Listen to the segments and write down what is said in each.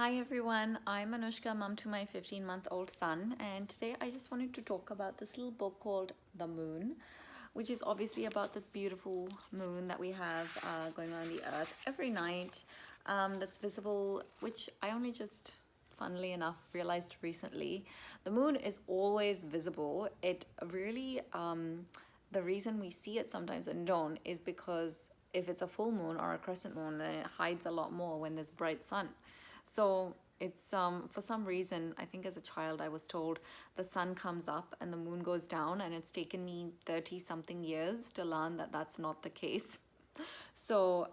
Hi everyone, I'm Anushka, mom to my 15-month-old son, and today I just wanted to talk about this little book called The Moon, which is obviously about the beautiful moon that we have going around the earth every night, that's visible, which I only just, funnily enough, realized recently. The moon is always visible. It really, the reason we see it sometimes and don't is because if it's a full moon or a crescent moon, then it hides a lot more when there's bright sun. So it's for some reason, I think as a child I was told the sun comes up and the moon goes down, and it's taken me 30 something years to learn that that's not the case. So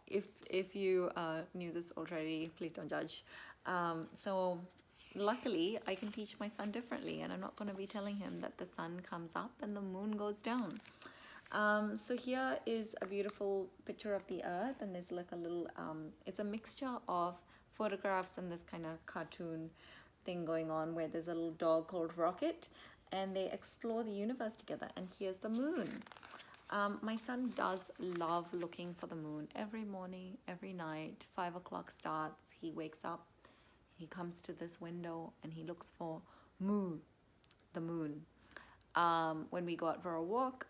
if you knew this already, please don't judge. So luckily I can teach my son differently, and I'm not going to be telling him that the sun comes up and the moon goes down. So here is a beautiful picture of the earth, and there's like a little it's a mixture of photographs and this kind of cartoon thing going on where there's a little dog called Rocket, and they explore the universe together. And here's the moon. My son does love looking for the moon every morning, every night. 5 o'clock starts, he wakes up, he comes to this window and he looks for moon, the moon. When we go out for a walk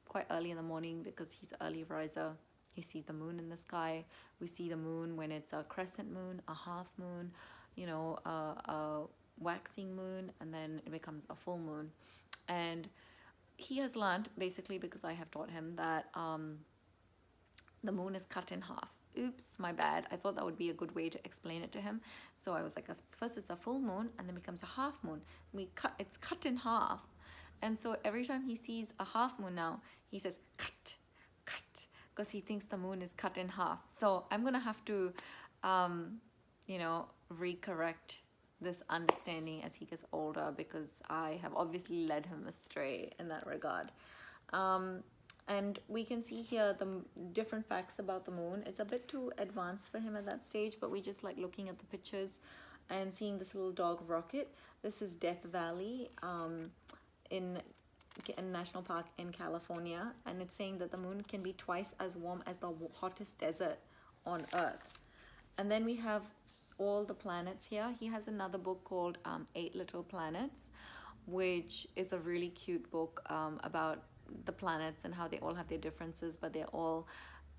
quite early in the morning, because he's an early riser, he sees the moon in the sky. We see the moon when it's a crescent moon, a half moon, a waxing moon, and then it becomes a full moon. And he has learned, basically because I have taught him, that the moon is cut in half. Oops, my bad. I thought that would be a good way to explain it to him. So I was like, first it's a full moon and then becomes a half moon. It's cut in half. And so every time he sees a half moon now, he says, cut, cut, because he thinks the moon is cut in half. So I'm going to have to, recorrect this understanding as he gets older, because I have obviously led him astray in that regard. And we can see here the different facts about the moon. It's a bit too advanced for him at that stage, but we just like looking at the pictures and seeing this little dog Rocket. This is Death Valley in a national park in California, and it's saying that the moon can be twice as warm as the hottest desert on Earth. And then we have all the planets here. He has another book called 8 Little Planets, which is a really cute book about the planets and how they all have their differences, but they're all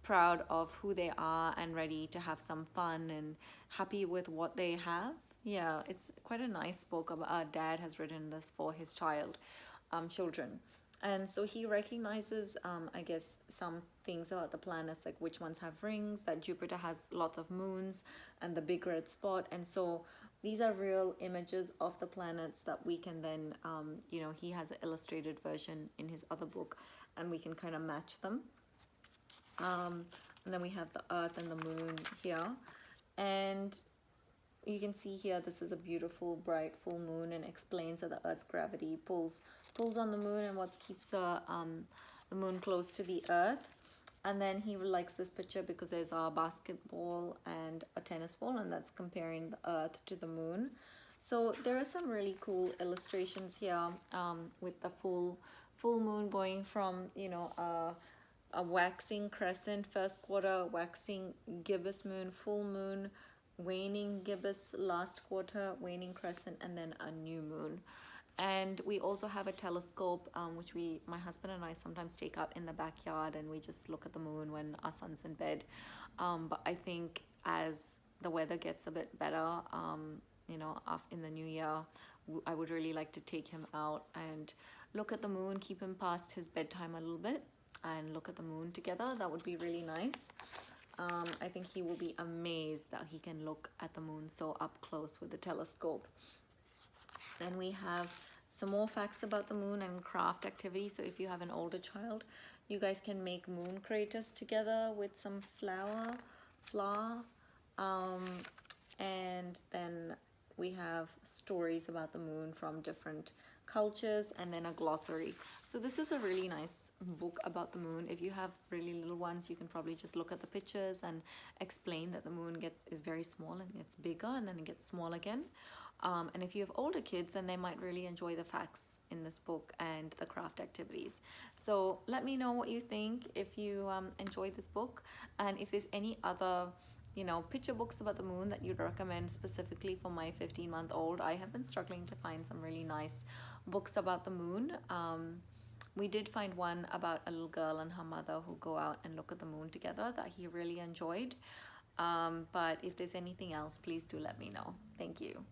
proud of who they are and ready to have some fun and happy with what they have. Yeah, it's quite a nice book. A dad has written this for his children. And so he recognizes, I guess, some things about the planets, like which ones have rings, that Jupiter has lots of moons, and the big red spot. And so these are real images of the planets that we can then, he has an illustrated version in his other book, and we can kind of match them. And then we have the Earth and the Moon here. And you can see here, this is a beautiful bright full moon, and explains that the Earth's gravity pulls on the moon, and what keeps the moon close to the Earth. And then he likes this picture because there's a basketball and a tennis ball, and that's comparing the Earth to the moon. So there are some really cool illustrations here with the full moon going from a waxing crescent first quarter, waxing gibbous moon, full moon, waning gibbous last quarter, waning crescent, and then a new moon. And we also have a telescope, which my husband and I sometimes take out in the backyard, and we just look at the moon when our son's in bed. But I think as the weather gets a bit better, in the new year, I would really like to take him out and look at the moon, keep him past his bedtime a little bit, and look at the moon together. That would be really nice. I think he will be amazed that he can look at the moon so up close with the telescope. Then we have some more facts about the moon and craft activities. So if you have an older child, you guys can make moon craters together with some flour. And then we have stories about the moon from different cultures, and then a glossary. So this is a really nice book about the moon. If you have really little ones, you can probably just look at the pictures and explain that the moon is very small and gets bigger, and then it gets small again. And if you have older kids, then they might really enjoy the facts in this book and the craft activities. So let me know what you think, if you enjoyed this book, and if there's any other picture books about the moon that you'd recommend specifically for my 15-month-old. I have been struggling to find some really nice books about the moon. We did find one about a little girl and her mother who go out and look at the moon together that he really enjoyed. But if there's anything else, please do let me know. Thank you.